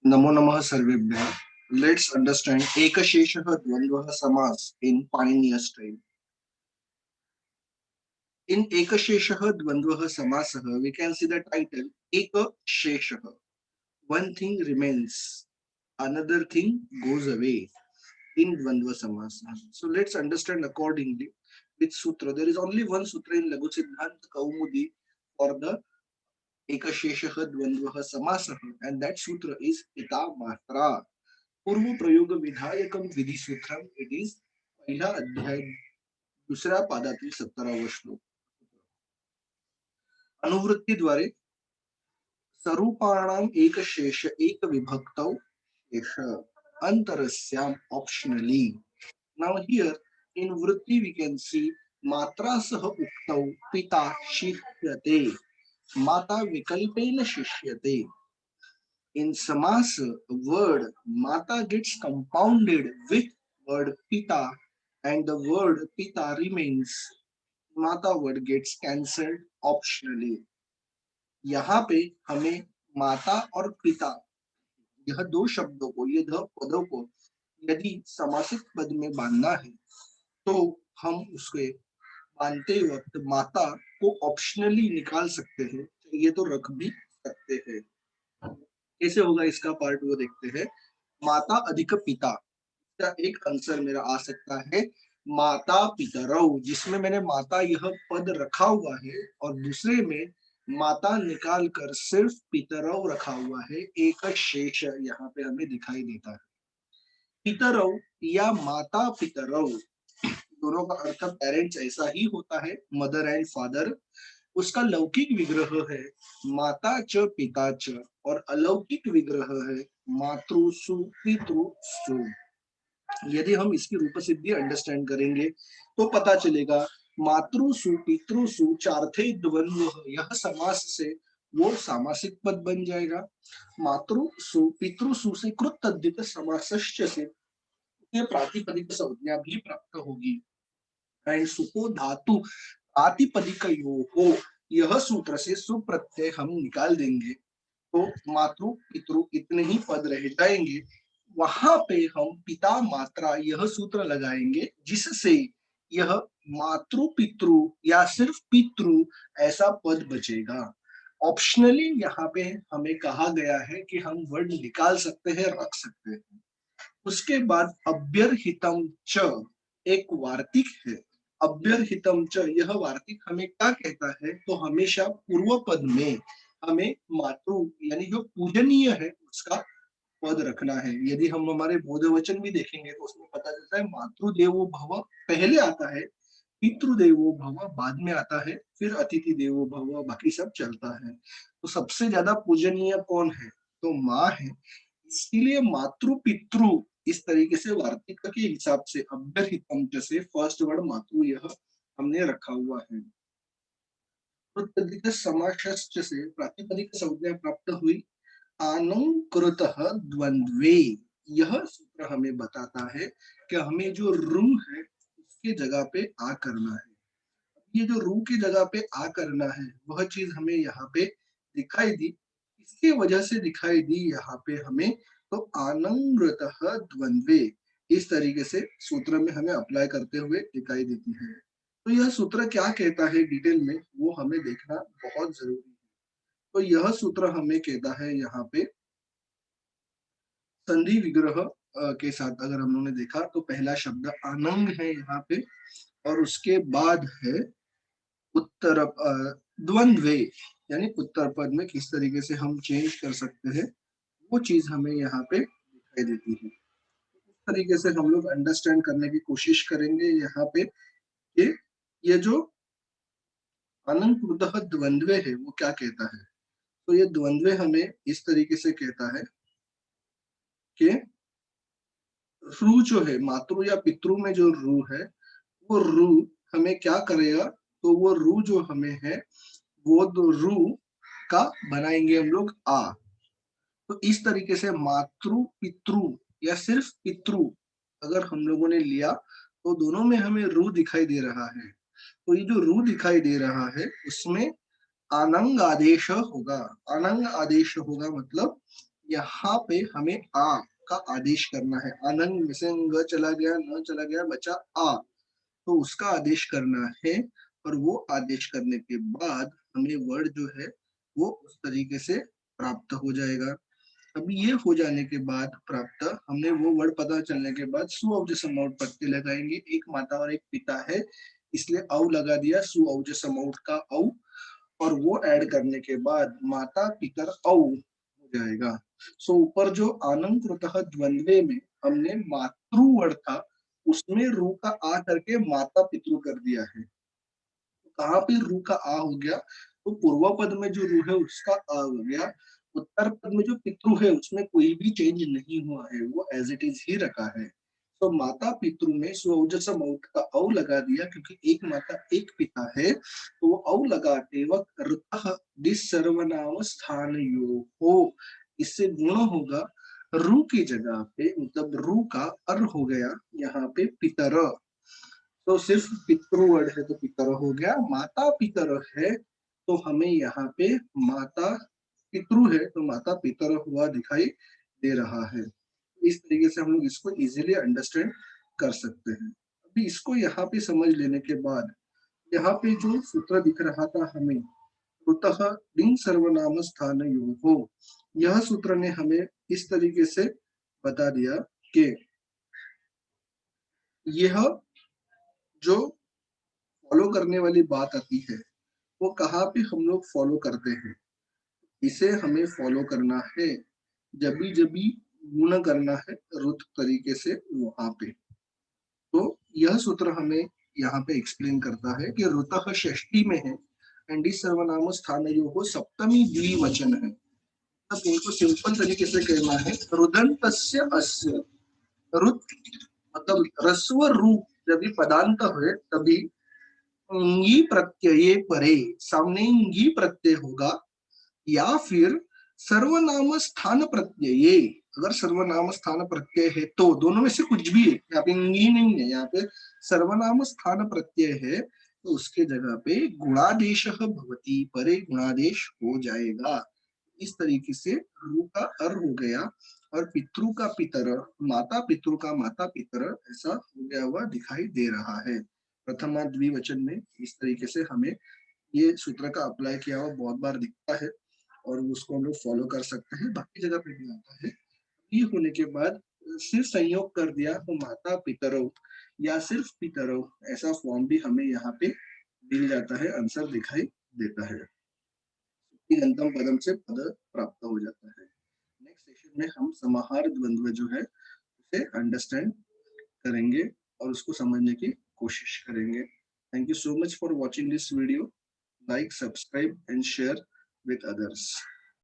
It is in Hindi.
नमो नमः सर्वेभ्यः. Let's understand एकशेषः द्वन्द्वः समास in Panini's style. In एकशेषः द्वन्द्वः समासः, we can see the title एकशेषः. One thing remains, another thing goes away in Dvandva Samasa. So let's understand accordingly with Sutra. There is only one Sutra in Laghu Siddhanta Kaumudi for the Ekasheshah Dvandvah Samasah, and that Sutra is Pita Matra. पूर्व प्रयोग विधायकम विधि सूत्रम. इट इज पहिला अध्याय दुसऱ्या पादातील 17वा श्लोक. अनुवृत्तीद्वारे स्वरूपाणाम एक शेष एक विभक्तौ शेष अंतरस्याम ऑप्शनली. नाउ हियर इन वृत्ति वी कैन सी मात्रा सह उक्तौ पिता शिष्यते, माता विकल्पेन शिष्यते. In samas, word mata gets compounded with word pita and the word pita remains. Mata word gets cancelled optionally. यहाँ पे हमें माता और पिता यह दो शब्दों को, ये दो पदों को यदि समासिक पद में बांधना है तो हम उसके बांधते वक्त माता को ऑप्शनली निकाल सकते हैं, ये तो रख भी सकते हैं. कैसे होगा इसका पार्ट वो देखते हैं. माता अधिक पिता, एक आंसर मेरा आ सकता है माता पितरौ, जिसमें मैंने माता यह पद रखा हुआ है और दूसरे में माता निकाल कर सिर्फ पितरौ रखा हुआ है. एक शेष यहाँ पे हमें दिखाई देता है. पितरौ या माता पितरौ दोनों का अर्थ पेरेंट्स ऐसा ही होता है, मदर एंड फादर. उसका लौकिक विग्रह है माता च पिता च और अलौकिक विग्रह है मातृ सु पितृ सु. यदि हम इसकी रूप सिद्धि अंडरस्टैंड करेंगे तो पता चलेगा मातृसु पितृसु चार्थे द्वंद्व, यह समास से वो सामासिक पद बन जाएगा. मातृसु पितृसु से कृत तद्धित समासश्च से प्रातिपदिक संज्ञा भी प्राप्त होगी. एंड सुको धातु प्रातिपदिक हो, यह सूत्र से सुप्रत्यय हम निकाल देंगे तो मातृ पितृ इतने ही पद रह जाएंगे. वहां पे हम पिता मात्रा यह सूत्र लगाएंगे जिससे यह मातृ पितृ या सिर्फ पितृ ऐसा पद बचेगा. ऑप्शनली यहाँ पे हमें कहा गया है कि हम वर्ड निकाल सकते हैं, रख सकते हैं. उसके बाद अभ्यर्हितम च एक वार्तिक है. अभ्यर्हितम च यह वार्तिक हमें क्या कहता है, तो हमेशा पूर्व पद में हमें मातृ यानी जो पूजनीय है उसका पद रखना है. यदि हम हमारे बोधवचन भी देखेंगे तो उसमें पता चलता है मातृदेवो भव पहले आता है, पितृदेवो भव बाद में आता है, फिर अतिथि देवो भव, बाकी सब चलता है. तो सबसे ज्यादा पूजनीय कौन है, तो माँ है. इसलिए मातृ पितृ इस तरीके से वार्तिक के हिसाब से अभ्यर्हितम जैसे फर्स्ट वर्ड मातृ यह हमने रखा हुआ है. समासश्च से प्रातिपदिक संज्ञा प्राप्त हुई. आनंकृतः द्वंद्वे, यह सूत्र हमें बताता है कि हमें जो रू है उसके जगह पे आ करना है. ये जो रू की जगह पे आ करना है वह चीज हमें यहाँ पे दिखाई दी. इसकी वजह से दिखाई दी यहाँ पे हमें, तो आनंकृतः द्वंद्वे इस तरीके से सूत्र में हमें अप्लाई करते हुए दिखाई देती है. तो यह सूत्र क्या कहता है डिटेल में वो हमें देखना बहुत जरूरी है. तो यह सूत्र हमें कहता है यहाँ पे संधि विग्रह के साथ अगर हम लोगों ने देखा तो पहला शब्द आनंग है यहाँ पे और उसके बाद है उत्तर द्वंद्वे, यानी उत्तर पद में किस तरीके से हम चेंज कर सकते हैं वो चीज हमें यहाँ पे दिखाई देती है. इस तरीके से हम लोग अंडरस्टैंड करने की कोशिश करेंगे यहाँ पे कि ये जो अनंत द्वंद्वे है वो क्या कहता है. तो ये द्वंद्वे हमें इस तरीके से कहता है कि रू जो है मातृ या पितृ में जो रू है वो रू हमें क्या करेगा, तो वो रू जो हमें है वो रू का बनाएंगे हम लोग आ. तो इस तरीके से मातृ पितृ या सिर्फ पितृ अगर हम लोगों ने लिया तो दोनों में हमें रू दिखाई दे रहा है. तो ये जो रू दिखाई दे रहा है उसमें अनंग आदेश होगा. अनंग आदेश होगा मतलब यहाँ पे हमें आ का आदेश करना है। आनंद में से ग चला गया, न चला गया, बचा आ, तो उसका आदेश करना है। और वो आदेश करने के बाद हमें वर्ड जो है वो उस तरीके से प्राप्त हो जाएगा। अब ये हो जाने के बाद प्राप्त, हमने वो वर्ड पता चलने के बाद सु औ समौट प्रत्यय लगाएंगे। एक माता और एक पिता है, इसलिए औ लगा दिया, सु औ समौट का औ, और वो ऐड करने के बाद माता पितर औ हो जाएगा। सो ऊपर जो आनंकृतः द्वंद्वे में हमने मातृ वर्ड था, उसमें रू का आ करके माता पितृ कर दिया है। कहाँ पे रू का आ हो गया, तो पूर्व पद में जो रू है उसका आ हो गया। उत्तर पद में जो पितृ है उसमें कोई भी चेंज नहीं हुआ है, वो एज इट इज ही रखा है। तो माता पितृ में स्वौजस मौट का औ लगा दिया, क्योंकि एक माता एक पिता है, तो वो औ लगाते वक्त ऋतः दिस सर्वनाम स्थान यो हो, इससे गुण होगा रू की जगह पे, मतलब रू का अर हो गया यहाँ पे पितर। तो सिर्फ पितृ वर्ड है तो पितर हो गया, माता पितर है तो हमें यहाँ पे माता पितृ है तो माता पितर हुआ दिखाई दे रहा है। इस तरीके से हम लोग इसको इजीली अंडरस्टैंड कर सकते हैं। अभी इसको यहाँ पे समझ लेने के बाद, यहाँ पे जो सूत्र दिख रहा था हमें, ऋतः लिंग सर्वनाम स्थान यो हो, यह सूत्र ने हमें इस तरीके से बता दिया कि यह जो फॉलो करने वाली बात आती है, वो कहाँ पे हम लोग फॉलो करते हैं, इसे हमें फॉलो करना है जब भी गुण करना है रुत तरीके से वहां पे। तो यह सूत्र हमें यहाँ पे एक्सप्लेन करता है कि रुतः षष्ठी में है, एंड इस सर्वनाम स्थान यो हो सप्तमी द्विवचन है। अब इनको सिंपल तरीके से कहना है, रुदंतस्य अस्य, रुत मतलब रस्व रूप जब भी पदांत है तभी इंगी प्रत्यय परे, सामने इंगी प्रत्यय होगा, या फिर सर्वनाम स्थान प्रत्यय, अगर सर्वनाम स्थान प्रत्यय है तो दोनों में से कुछ भी है, यहाँ पे इंगी नहीं है, यहाँ पे सर्वनाम स्थान प्रत्यय है, तो उसके जगह पे गुणादेश भवती, परे गुणादेश हो जाएगा। इस तरीके से रू का अर हो गया, और पितृ का पितर, माता पितृ का माता पितर, ऐसा हो गया हुआ दिखाई दे रहा है। प्रथमा द्विवचन में इस तरीके से हमें ये सूत्र का अप्लाई किया हुआ बहुत बार दिखता है, और उसको हम लोग फॉलो कर सकते हैं, बाकी जगह पे भी आता है। ये होने के बाद सिर्फ संयोग कर दिया तो माता पितरो या सिर्फ पितरो, ऐसा फॉर्म भी हमें यहाँ पे मिल जाता है, आंसर दिखाई देता है। अंतम पदम से पद प्राप्त हो जाता है। नेक्स्ट सेशन में हम समाहार द्वंद्व जो है उसे अंडरस्टैंड करेंगे और उसको समझने की कोशिश करेंगे। Thank you so much for watching this video. Like, subscribe and share with others.